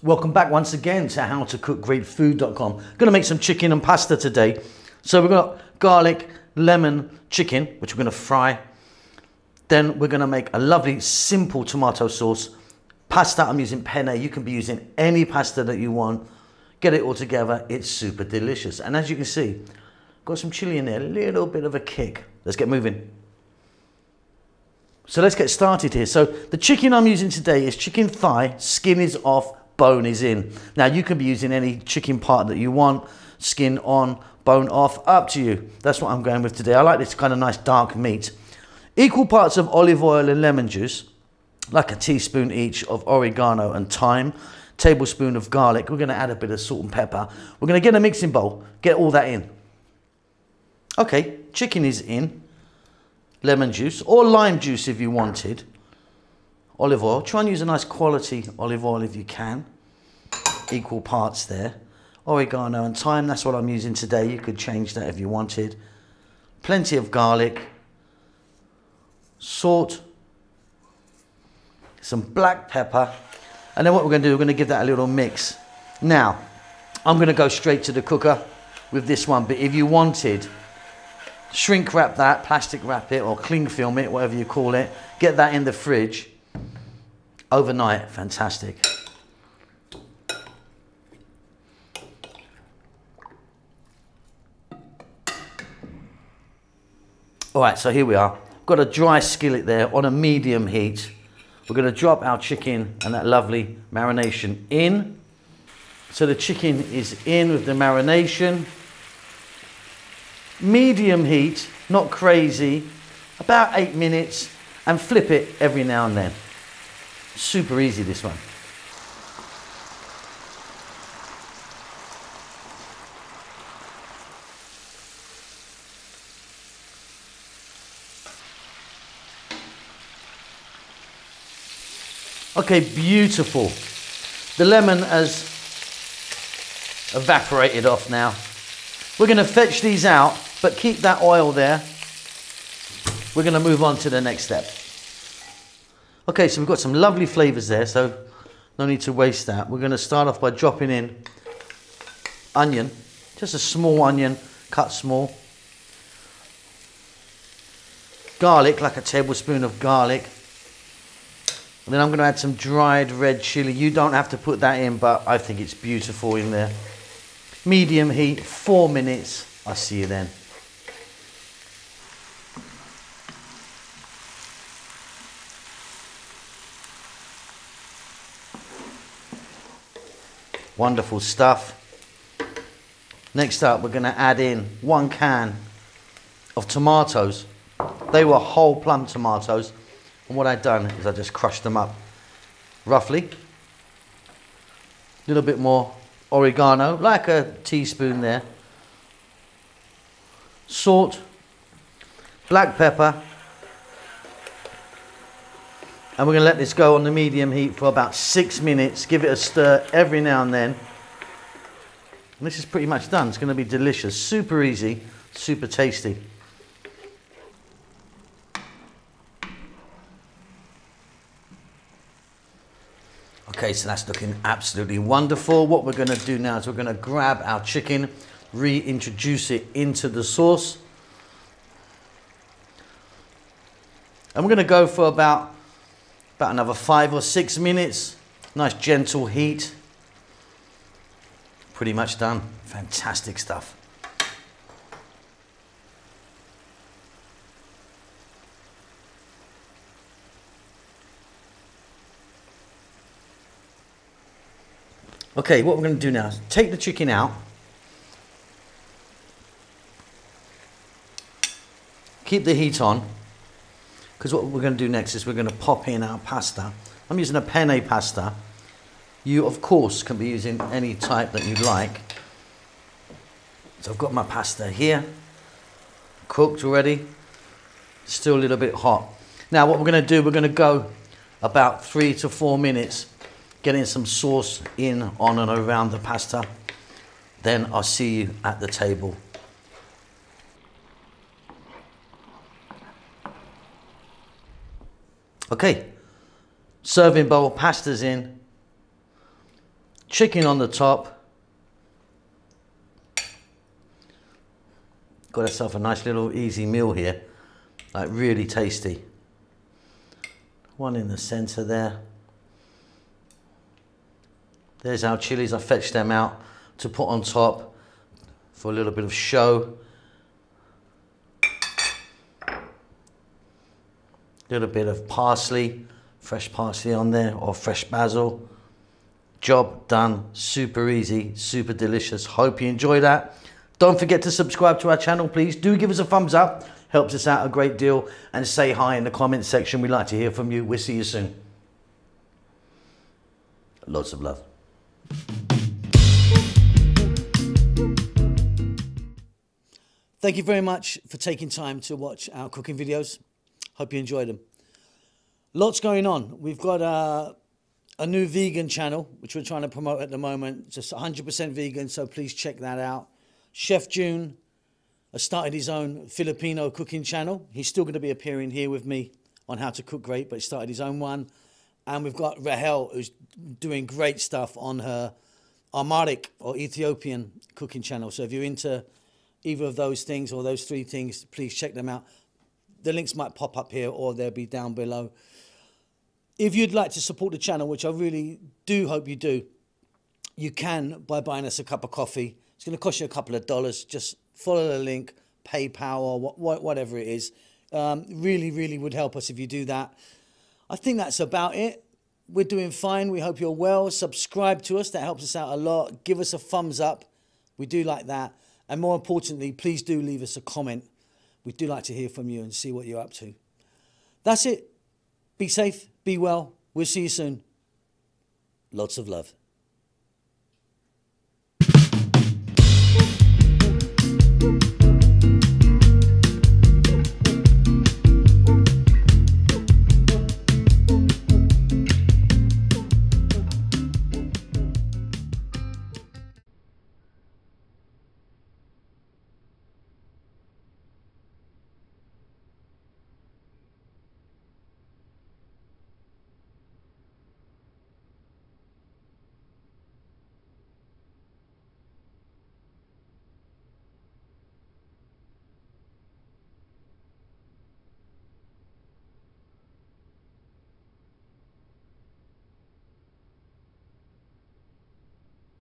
Welcome back once again to howtocookgreatfood.com. Going to make some chicken and pasta today. So we've got garlic, lemon, chicken, which we're going to fry. Then we're going to make a lovely simple tomato sauce. Pasta, I'm using Penne. You can be using any pasta that you want. Get it all together. It's super delicious. And as you can see, got some chili in there, a little bit of a kick. Let's get moving. So let's get started here. So the chicken I'm using today is chicken thigh, skin is off, bone is in. Now you can be using any chicken part that you want, skin on, bone off, up to you. That's what I'm going with today. I like this kind of nice dark meat. Equal parts of olive oil and lemon juice, like a teaspoon each of oregano and thyme, tablespoon of garlic. We're going to add a bit of salt and pepper. We're going to get a mixing bowl, get all that in. Okay, chicken is in. Lemon juice or lime juice if you wanted. Olive oil, try and use a nice quality olive oil if you can. Equal parts there. Oregano and thyme, that's what I'm using today. You could change that if you wanted. Plenty of garlic. Salt. Some black pepper. And then what we're going to do, we're going to give that a little mix. Now, I'm going to go straight to the cooker with this one. But if you wanted, shrink wrap that, plastic wrap it, or cling film it, whatever you call it. Get that in the fridge overnight. Fantastic. All right, so here we are. Got a dry skillet there on a medium heat. We're going to drop our chicken and that lovely marination in. So the chicken is in with the marination. Medium heat, not crazy, about 8 minutes, and flip it every now and then. Super easy, this one. Okay, beautiful. The lemon has evaporated off now. We're going to fetch these out, but keep that oil there. We're going to move on to the next step. Okay, so we've got some lovely flavors there, so no need to waste that. We're going to start off by dropping in onion, just a small onion, cut small. Garlic, like a tablespoon of garlic. And then I'm going to add some dried red chili. You don't have to put that in, but I think it's beautiful in there. Medium heat, 4 minutes. I'll see you then. Wonderful stuff. Next up, we're going to add in 1 can of tomatoes. They were whole plum tomatoes. And what I've done is I just crushed them up roughly. A little bit more oregano, like a teaspoon there. Salt, black pepper. And we're going to let this go on the medium heat for about 6 minutes. Give it a stir every now and then. And this is pretty much done. It's going to be delicious. Super easy, super tasty. Okay, so that's looking absolutely wonderful. What we're going to do now is we're going to grab our chicken, reintroduce it into the sauce. And we're going to go for about another 5 or 6 minutes. Nice gentle heat. Pretty much done. Fantastic stuff. Okay, what we're going to do now is take the chicken out. Keep the heat on. Because what we're going to do next is we're going to pop in our pasta. I'm using a penne pasta. You, of course, can be using any type that you like. So I've got my pasta here. Cooked already. Still a little bit hot. Now what we're going to do, we're going to go about 3 to 4 minutes getting some sauce in, on and around the pasta. Then I'll see you at the table. Okay, serving bowl, pasta's in. chicken on the top. Got yourself a nice little easy meal here, like really tasty. One in the center there. There's our chilies. I fetched them out to put on top for a little bit of show. Little bit of parsley, fresh parsley on there, or fresh basil. Job done. Super easy, super delicious. Hope you enjoy that. Don't forget to subscribe to our channel, please. Do give us a thumbs up. Helps us out a great deal. And say hi in the comment section. We'd like to hear from you. We'll see you soon. Lots of love. Thank you very much for taking time to watch our cooking videos. Hope you enjoyed them. Lots going on. We've got a new vegan channel, which we're trying to promote at the moment. Just 100% vegan, so please check that out. Chef June has started his own Filipino cooking channel. He's still going to be appearing here with me on how to cook great, but he started his own one. And we've got Rahel, who's doing great stuff on her Amharic or Ethiopian cooking channel. So if you're into either of those things or those three things, please check them out. The links might pop up here or they'll be down below. If you'd like to support the channel, which I really do hope you do, you can by buying us a cup of coffee. It's going to cost you a couple of dollars. Just follow the link, PayPal or whatever it is. Really, really would help us if you do that. I think that's about it. We're doing fine. We hope you're well. Subscribe to us. That helps us out a lot. Give us a thumbs up. We do like that. And more importantly, please do leave us a comment. We do like to hear from you and see what you're up to. That's it. Be safe. Be well. We'll see you soon. Lots of love.